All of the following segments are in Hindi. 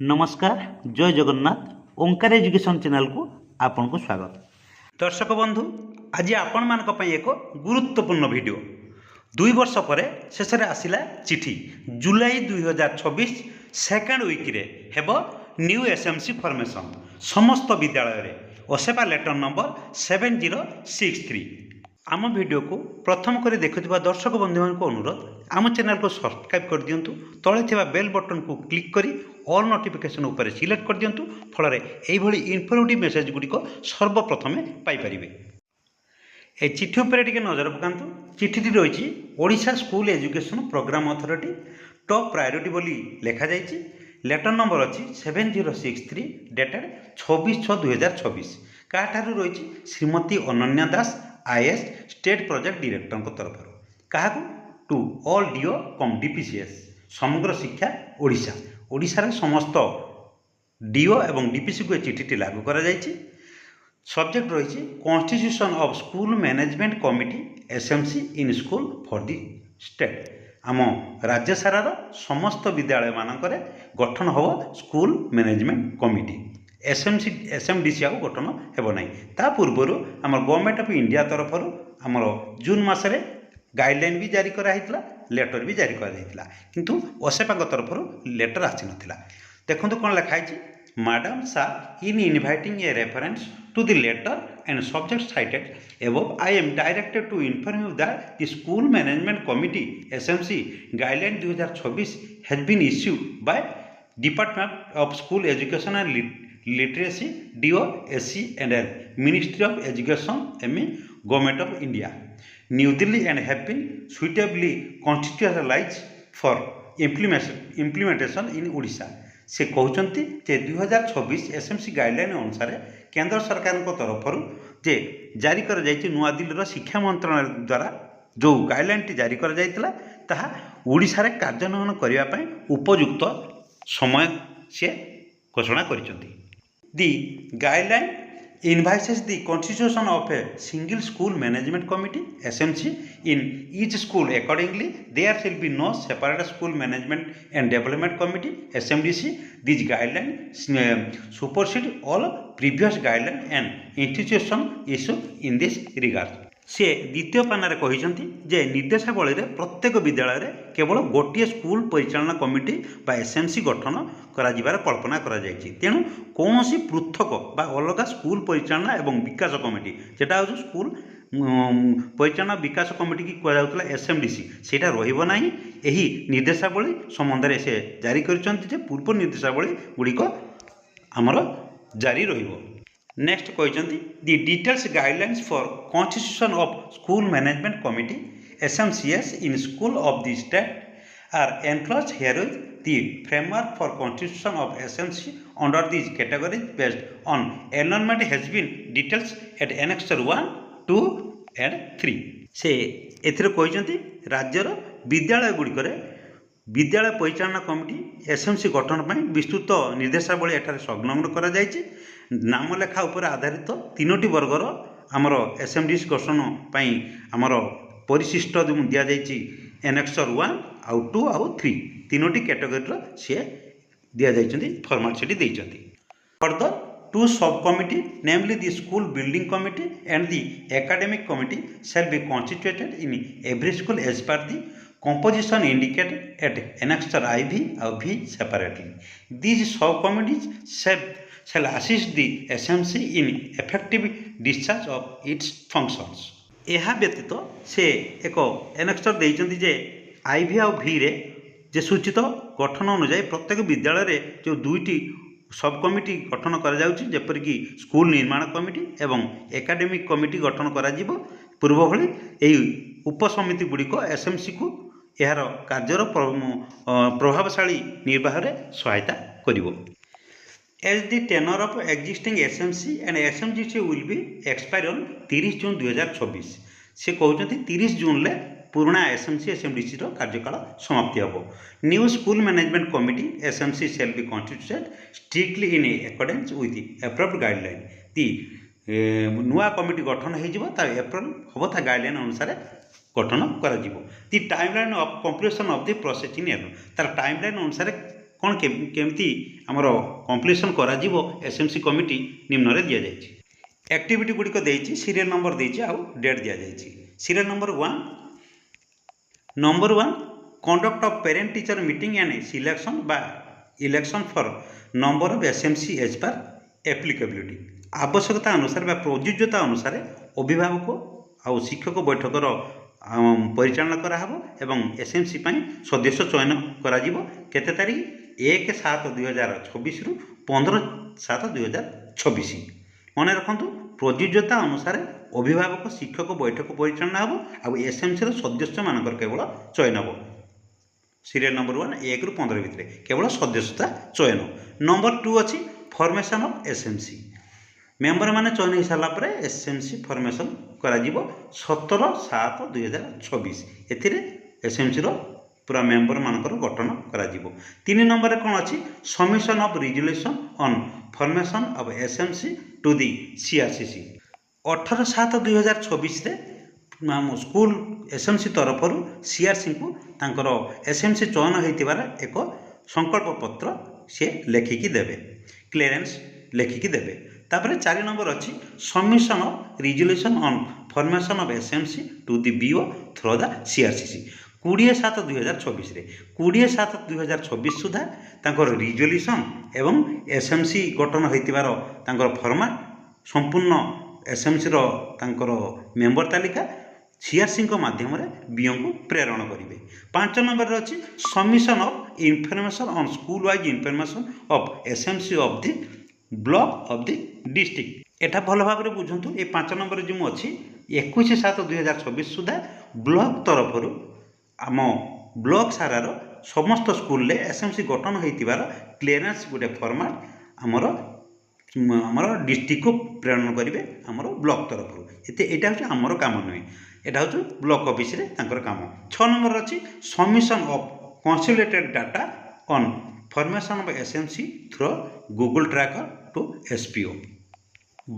नमस्कार जय जगन्नाथ ओंकार एजुकेशन चैनल को आपन को स्वागत। दर्शक बंधु आज आपण मान एक गुरुत्वपूर्ण वीडियो 2 वर्ष पर शेष आसला चिठी जुलाई 2026 सेकेंड वीक रे हेब न्यू एसएमसी फॉर्मेशन समस्त विद्यालय रे ओसेपा लेटर नंबर 7063। आम वीडियो को प्रथम कर देखुवा दर्शक बंधु मान को अनुरोध आम चैनल को सब्सक्राइब कर दिंतु, तले थिबा बेल बटन को क्लिक करी ऑल नोटिफिकेशन ऊपर सिलेक्ट कर दिंतु, फल इनफॉर्मेटिव मेसेज गुड़िक सर्वप्रथम पाइपर। ए चिठी उपर टिके नजर पकांतु। चिठी रही Odisha school education programme authority top priority बोली लिखा जाइए। लेटर नंबर अच्छी 7063 डेटेड 26/6/2026 क्या रही श्रीमती अनन्या दास आईएएस स्टेट प्रोजेक्ट डायरेक्टर तरफ क्या टू ऑल डीओ कम डीपीसीएस समग्र शिक्षा ओडिशा ओडिशा रे समस्त डीओ एवं डीपीसी को चिठी लागू करा जाइए। सब्जेक्ट रही constitution of school management committee SMC in school for the state. आम राज्य सारार समस्त विद्यालय मानकर गठन हो स्कूल मैनेजमेंट कमिटी एसएमडीसी आउ गठन हेब ना। ता पूर्व आम गवर्नमेंट ऑफ इंडिया तरफ आमर जून मसरे गाइडलाइन भी जारी कराइला, लेटर भी जारी कराइला, किंतु ओसेपा तरफ लेटर आसी नाला। देखो कौन लिखाई मैडम सार इन inviting a reference to the letter and subject cited above, I am directed to inform you that the School Management Committee SMC Guideline 2026 has been issued by Department of School Education and Literacy DO SC and L Ministry of Education ME Government of India New Delhi and have been suitably constitutionalized for implementation in Odisha। से कहते जे 2026 एसएमसी गाइडलाइन अनुसार केंद्र सरकार तरफ जे जारी कर नुआ दिल्ली शिक्षा मंत्रालय द्वारा जो गाइडलाइन टी जारी कर ओडिशा रे कार्यान्वयन करने उपयुक्त समय से घोषणा कर। दि guideline invites the constitution of a single school management committee SMC in each school. Accordingly, there shall be no separate school management and development committee SMDC. These guidelines supersede all previous guidelines and institution issued in this regard. से द्वितीय पानारे कहते जे निर्देशावली रे प्रत्येक विद्यालय रे केवल गोटे स्कूल परिचालना कमिटी बा एसएमसी गठन करा जिबार कल्पना करा जायछि। तेणु कौनसी पृथक बा अलग स्कूल परिचालना एवं विकास कमिटी जेटा हो स्कूल परिचालना विकास कमिटी की कह जाउतला एसएमडीसी सेटा रहिबो नाही। एही निर्देशावली संबंध रे से जारी करिसंति जे पूर्व निर्देशावली गुड़िक आमर जारी रहिबो। नेक्स्ट कहते the details guidelines for constitution of school management committee SMCs in school of the state are enclosed herewith the framework for constitution of SMC under this categories based on environment has been details at annexure 1, 2 and 3। से एथिरे कहते राज्यर विद्यालय गुड़िक विद्यालय परिचालना कमिटी एसएमसी गठन पर विस्तृत निर्देशावली एठारे संलग्न करा जायछि। नाम लेखा उपर आधारित 3टी वर्गर आमर एसएमडीसी गठन पाई आमर परिशिष्ट दिया जायछि एनेक्सर 1 आउ 2 आउ 3 3टी कैटेगरी सी दिया जायछि formality देइछन्ति। Further 2 sub committee namely the school building committee and the academic committee shall be constituted in every school as per the composition indicated at annexure IV or V separately. These sub-committees shall assist the SMC in effective discharge of its functions. यह व्यतीत से एक एनेक्सर देइछन्ति जे IV और V रे जे सूचित गठन अनुसार प्रत्येक विद्यालय रे जो 2टी सब कमिटी गठन करा जाउछि जेपरिक स्कूल निर्माण कमिटी एवं एकेडमिक कमिटी गठन करा जिवो। पूर्व भली एही उपसमिति गुड़िक एसएमसी को यार कार्यर प्रभावशाली निर्वाह सहायता करिवो। As the tenure of existing SMC and SMDC will be expire on 30 June 2026। से कहते 30 जून ले पुराना एसएमसी एसएमडीसी कार्यकाल समाप्ति हम। New school management committee SMC shall be constituted strictly in accordance with approved guideline. दी नुआ कमिटी गठन हो एप्रुव हम ता गाइडलाइन अनुसार गठन कर the timeline of completion of the process in एयर तार टाइमलाइन अनुसार कौन केमती आमर कंप्लीशन करा एसएमसी कमिटी निम्न रे दिया जायछि। एक्टिविटी गुड़िक देछि सीरियल नंबर देछि आउ डेट दिया जायछि। Serial number 1 conduct of parent teacher meeting and selection बा election for number of SMC as per applicability. आवश्यकता अनुसार बा प्रयोज्यता अनुसार अभिभावक आउ शिक्षक बैठकर परिचालना कराहब एवं एसएमसी पाई सदस्य चयन करा जिवो केते तारीख 1/7/2026 रु 15/7/2026। मन रखु प्रयोज्यता अनुसार अभिभावक शिक्षक बैठक परिचालना हम आउ एसएमसी सदस्य मानकर केवल चयन हम। सीरियल नंबर 1 1 रु 15 भितर केवल सदस्यता चयन। नंबर 2 अच्छी फॉर्मेशन ऑफ एसएमसी। मेंबर माने चयन हो सारा पर एसएमसी फॉर्मेशन करा जिवो 17/7/2026। एथिरे एसएमसी रो पूरा मेंबर मानकर गठन करा जिवो। 3 नंबर कौन अच्छी submission of resolution on formation of SMC to the CRCC. 18/7/2026 रे स्कूल एसएमसी तरफ सीआरसी को तांकर एसएमसी चयन होइतिबार एक संकल्प पत्र से लेखिकी देवे, क्लियरेंस लेखिकी देवे। तापर 4 नंबर अच्छी submission of resolution on formation of SMC to the BEO through the CRCC. 20/7/2026 रे 20/7/2026 सुधा तांकर रिजोल्यूशन एवं एसएमसी गठन होइतिबार तांकर फॉर्मेट संपूर्ण एसएमसी रो तांकर मेंबर तालिका सीआरसी माध्यम बीओ को प्रेरण करेंगे। 5 नंबर अच्छी submission of information on school wise information of SMC of the block of the district. एटा भल भाव में बुझंतु। ये 5 नंबर जो अच्छी 21/7/2026 सुधा ब्लॉक तरफ आम ब्लॉक सारार समस्त स्कूल रे एसएमसी गठन होइतिबार क्लियरेंस गोटे फॉर्मेट आमर डिस्ट्रिक्ट को प्रेरण करेंगे आमर ब्लॉक तरफ। एटा हूँ आमर काम नुहे, यहाँ हूँ ब्लॉक ऑफिस रे तांकर काम। 6 नंबर अच्छी submission of consolidated data on formation of SMC through Google tracker to SPO.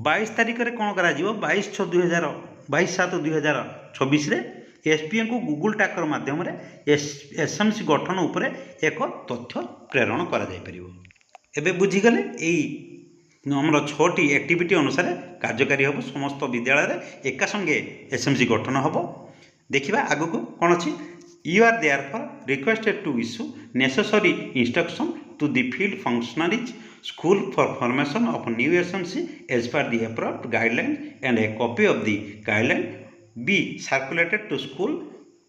22 तारीख में कौन करा 22/7/2026 रे एसपीओ को गूगल ट्रैकर माध्यम एसएमसी गठन उपरे एक तथ्य प्रेरण करा जाय परिबो। एबे बुझीगले एई आमर 6टी एक्टिविटी अनुसार कार्यकारी हम समस्त विद्यालय एका संगे एसएमसी गठन हम। देखिबा आगु को कौन अच्छी you are therefore requested to issue necessary instruction to the field functionaries school for formation of new SMC as per the approved guideline and a copy of the guideline be circulated to school.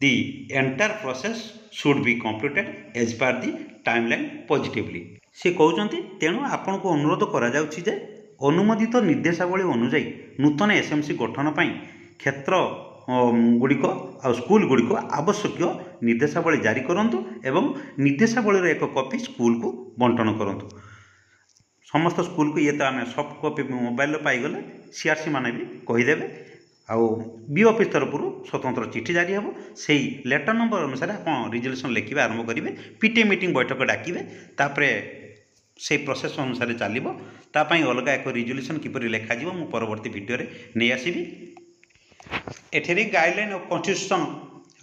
The entire process should be completed as per the timeline positively. से कहते तेणु आपण को अनुरोध करा जाउछि जे अनुमोदित निर्देशावली अनुଯାयी नूतन एसएमसी गठन पाई क्षेत्र गुड़िक आ स्कूल गुड़िक आवश्यक निर्देशावली जारी करंतु एवं निर्देशावलीर एक कॉपी स्कूल को बंटन करंतु। समस्त स्कूल को ये तो आम सॉफ्ट कॉपी मोबाइल पाईगले सीआरसी माने भी कहीदेवे। आउ बी ऑफिस तरफ स्वतंत्र चिठी जारी हम से लेटर नंबर अनुसार आप रिजोल्यूशन लिखे आरंभ करेंगे। पीटीए मीटिंग बैठक डाकिबे तापरे से प्रोसेस अनुसार चलो तापाई अलग एक रिजोल्यूशन किपर लिखा जी मु परवर्ती वीडियो रे नहीं आसबि। एठेरी गाइडलाइन ऑफ कॉन्स्टिट्यूशन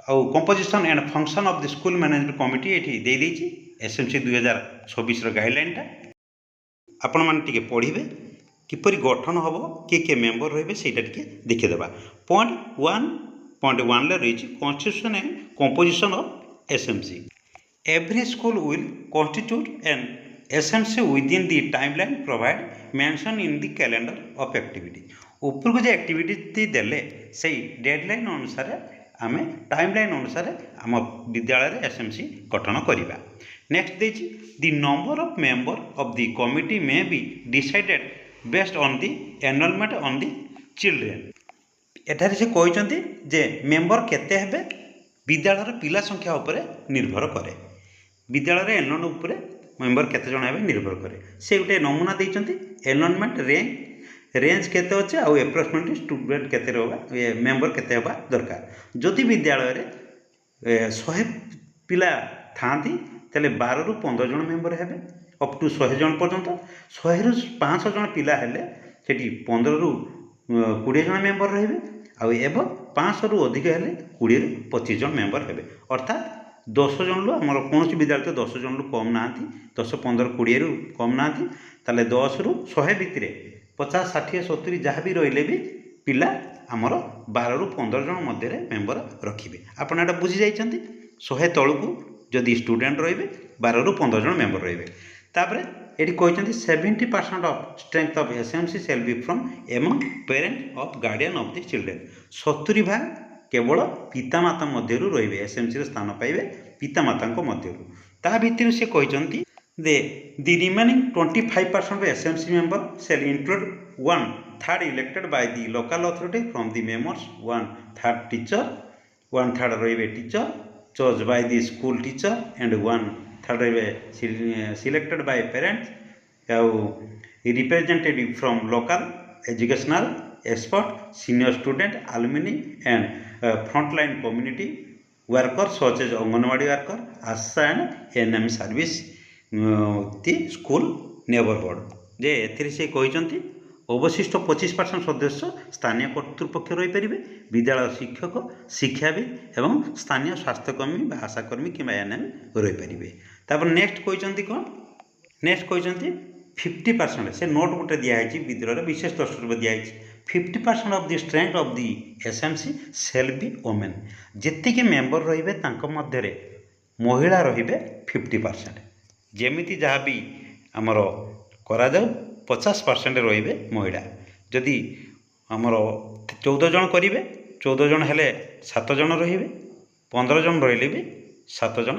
आउ composition and function of the school management committee एठी दे देछि एसएमसी 2026 रो गाइडलाइन आपण माने टिके पढ़िबे किपरि गठन हम किए मेंबर रही से देखीदेवा। पॉइंट 1.1 रही constitution and composition of SMC. Every school will constitute N SMC within the timeline provide mention in the calendar of activity. ऊपर को जो एक्टिविटी देले से डेडलाइन अनुसार आम टाइमलाइन अनुसार आम विद्यालय एसएमसी गठन करवा। नेक्स्ट देछि the number of member of the committee may be decided based on the enrolment on the children. एठारे से कहते जे मेंबर केते हेबे विद्यालय पिला संख्या उपरे निर्भर करे। विद्यालय एनरोलमेंट उपरे मेंबर केते जण हेबे निर्भर करे। से गोटे नमूना देइचंती एनरोलमेंट रेंज केते अच्छे आउ एप्रोक्सीमेटली स्टूडेंट केते रहबा मेंबर केते हेबा दरकार। जदि विद्यालय रे 100 पिला थांती तले 12 रु 15 जण मेंबर हेबे अप टू 100 जन पर्यंत। 100 रु 500 जन पिला हेले सेठी 15 रु 20 जन मेंबर रहिबे आउ एवं 500 रु अधिक हेले 20 रु 25 जन मेंबर हेबे। अर्थात 10 जनरू आमर कौन विद्यालय 10 जनरू कम ना 10 15 20 रु कम ना ताले 10 रु 100 भितर 50 60 70 जहाँ भी रही भी पिला आमर 12 रु 15 जन मध्य मेम्बर रखिए। आपड़ एटा बुझी जाइए 100 तलू जदि स्टूडेंट रे 12 रु 15 जन मेम्बर रे। ये कहते 70% of strength of SMC shall B from among parent of guardian of the children. 70% केवल पितामाता मध्य रे एसएमसी स्थान पाइबे पितामाता मध्य ता भितर से कहते the remaining 25% of SMC member shall include 1/3 elected by the local authority from the members, 1/3 teacher, 1/3 railway teacher chosen by the school teacher, and 1/3 railway selected by parents, representative from local educational expert, senior student, alumni, and frontline community workers such as Anganwadi worker, ASHA and NM service school neighbourhood जे एथिरे से कहते अवशिष्ट 25% सदस्य स्थानीय कर्तृपक्ष रही पारे, विद्यालय शिक्षक, शिक्षाविद एवं स्थानीय स्वास्थ्यकर्मी आशाकर्मी कि एएनएम रही पारे। तापर नेक्स्ट कहते कौन, नेक्स्ट कहते 50% से नोट गोटे दिखाई विद्रोह विशेष दर्शक दिखाई 50% of the strength of the SMC shall be women. जी मेम्बर रे महिला रे 50%, जेमिति जहाँ भी आमर करा 50% रे महिला। जदि आमर 14 जन करेंगे 14 जन हेले 7 जन रे 15 जन रही भी 7 जन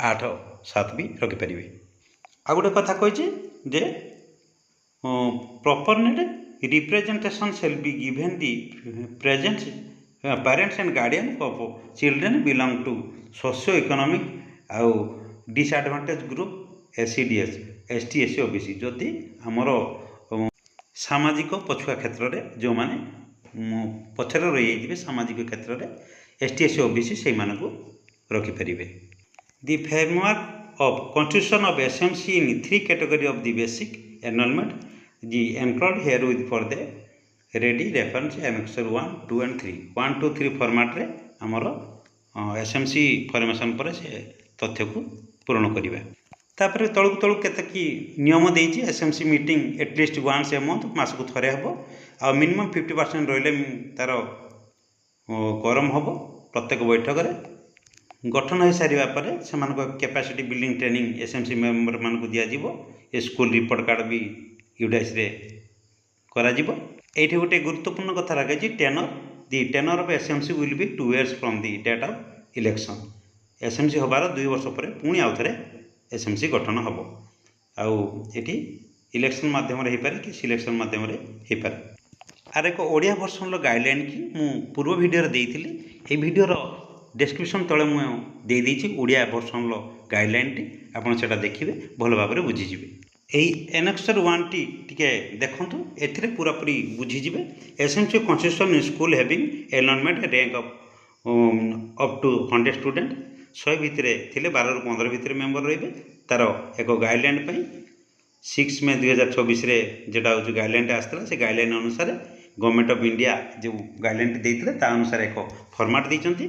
8 7 भी रखिपारे। आ गोटे कथा कही जे proper net representation shall be given the present parents and guardian of children belong to socio economic आउ disadvantage group SCDS ST SC OBC. जदि आमर सामाजिक पछुआ क्षेत्र में जो मैंने पछरे रही सामाजिक क्षेत्र में एसटी एससी ओबीसी से रखिपारे। The framework of constitution of SMC in 3 category of the basic enrolment the enclosed here with for the ready reference annexure 1 2 and 3 1 2 3 format रे आमर एसएमसी फॉर्मेशन पर से तथ्य को पूर्ण करवा। तापर तलू तलू के नियम देती SMC meeting at least once a month मास को थरे हम आ मिनिमम 50% रही तार गरम हम प्रत्येक बैठक में गठन हो सारा पर से capacity building training SMC member मान दिज्व। ए स्कूल रिपोर्ट कार्ड भी यूडाइस ये गोटे गुरुत्वपूर्ण कथा लगे tenure the tenure of SMC will be 2 years from the date of election. SMC हबार 2 वर्ष पर पुणी आउ थे एसएमसी गठन हम आउटी इलेक्शन मध्यम हो पारे कि सिलेक्शन मध्यम हो पारे। आर एक ओडिया वर्सन गाइडलाइन की मु पूर्व वीडियो देइथिली ए वीडियोर डिस्क्रिप्शन तले मु दे देछि ओडिया वर्सन गाइडलाइन टी आपन सेटा देखिबे भल भाबरे बुझीजिबे। एई एनेक्सर 1 टी टिके देखंतु एथिरे पूरा पूरी बुझीजिबे। SMC consistent in school having enrolment rank of up to 100 student 100 भितर थे 12 रु 15 भितर मेम्बर रे तार एक गाइडलाइन 6 May 2024 जेटा हूँ गाइडलाइन आसला से गाइडलाइन अनुसार गवर्नमेंट ऑफ इंडिया जो गाइडलाइन देते अनुसार एक फॉर्मेट देती।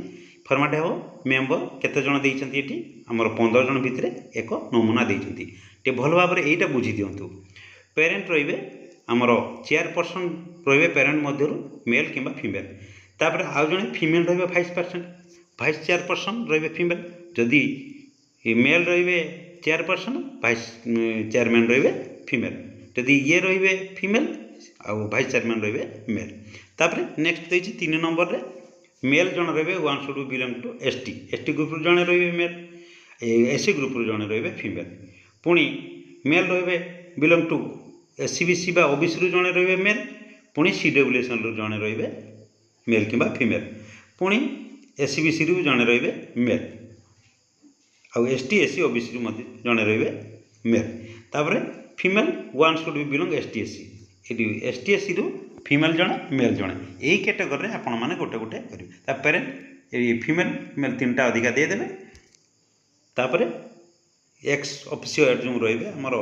फॉर्मेट हो मेम्बर केते जन देती ये आमर 15 जन भितर एक नमूना देती टे भल भाव यहाँ बुझी दिंतु। पेरेंट रे आमर चेयरपर्सन रे पेरेंट मध्य मेल कि फीमेल। तापर आउ जड़े फीमेल रे 5% भाइस चेयरपर्सन रे फीमेल। जदि मेल रे चेयरपर्सन भाइस चेयरमैन रे फीमेल। जदि ये रे फीमेल आउ भाइस चेयरमैन रे मेल। तापर नेक्स्ट देछि 3 नंबर रे मेल जन रे 1 should belong to ST group जन रे मेल एससी ग्रुप जन रे फीमेल। पुणी मेल रे बिलोंग टू एससीबीसी बा ओबीसी रु जन रे मेल। पुणी सीडब्ल्यूएस रु जन रे मेल कि फीमेल। पुणी एससीबीसी रु जन रे मेल आउ एसटी एससी ओबीसी रु जन रे मेल। तापर female 1 should be belong ST SC रु फीमेल जन मेल जन यही कैटेगरी आपण मैंने गोटे गोटे करेंगे। पेरेंट फीमेल मेल 3टा अधिका देदेवे। तापर एक्स ऑफिसियल जो रे आमर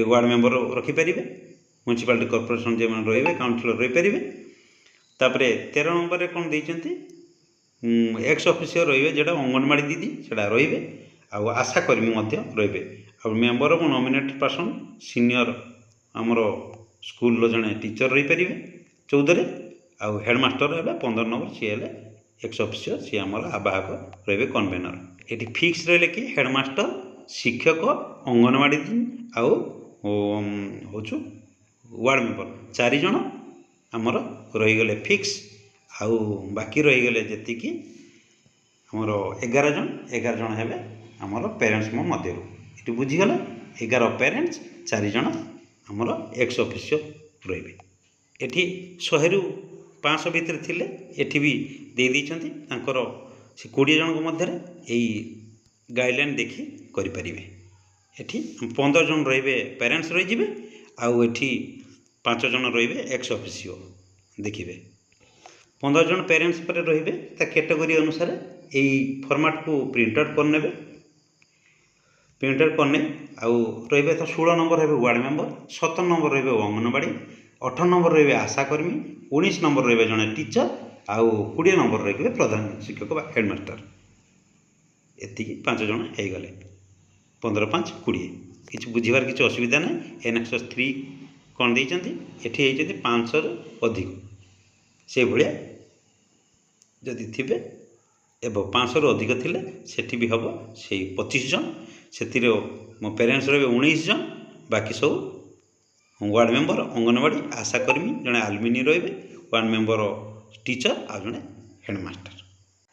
वार्ड मेम्बर रखिपारे म्यूनिसिपालिटी कॉर्पोरेशन जो रे काउंसिलर रही पारे। तापर 13 नंबर रे कौन देइचंती एक्स ऑफिसर रे जोटा अंगनवाड़ी दीदी से रे आशाकर्मी रे मेंबर और नॉमिनेटेड पर्सन सीनियर आमर स्कूल जड़े टीचर रही पारे 14 आउ हेडमास्टर है 15 नंबर सी है एक्स ऑफिसर सी आम आवाहक रे कन्वेनर ये फिक्स रही कि हेडमास्टर शिक्षक अंगनवाड़ी आउ हूँ वार्ड मेंबर 4 जन आमर रहीगले फिक्स आउ बाकी रहीगले जी आमर 11 जन है आमर पेरेन्ट्स मध्य ये बुझीगला 11 पेरेन्ट्स 4 जन आमर एक्स ऑफिसर रे एठी 100 रु 500 भितर थिले एठी भी दे दैछंती तांकर से 20 जन मध्य यही गाइडलाइन देखी करि परिबे एठी 15 जन रहिबे पेरेन्ट्स रहि जिवे आउ एठी 5 जन रहिबे एक्स ऑफिसियो देखिबे 15 जन पेरेन्ट्स पर रहिबे ता कैटेगरी अनुसार यही फॉर्मेट को प्रिंट आउट करने प्रिंट आउट करने आउ रहिबे तो 16 नंबर रहिबे वार्ड मेंबर 17 नंबर रहिबे अंगनवाड़ी 18 नंबर रहिबे आशाकर्मी 19 नंबर रहिबे जने टीचर आउ 20 नंबर रहिबे प्रधान शिक्षक बा हेडमास्टर एति 5 जन हे गले 15 5 20 किछ बुझिबार किछ असुविधा नै एनएक्सएस 3 कोन दैचंती एठी हेचंती 500 रु अधिक से भलिया जदि थिबे एबो 500 रु अधिक थिले सेठी भी हबो से 25 जन सेतिरे मो पेरेन्ट्स रहिबे 19 जन बाकी सब वार्ड मेंबर अंगनवाड़ी आशाकर्मी जड़े आलमिनी रे वार्ड मेंबर टीचर आ जड़े हेडमास्टर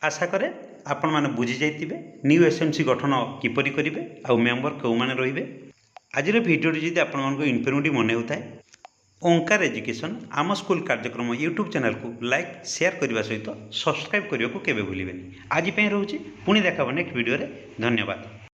आशा करे आपण मैंने बुझी जाइए न्यू एसएमसी गठन किपरि करेंगे आउ मेंबर कौ मैंने रे आज भिडियो जब आपण इनफर्मेटिव मन होता है ओंकार एजुकेशन आम स्कूल कार्यक्रम यूट्यूब चैनल को लाइक शेयर करने सहित सब्सक्राइब करने को केवे भूलें आज रोचे पुणी देखा नेक्स्ट वीडियो धन्यवाद।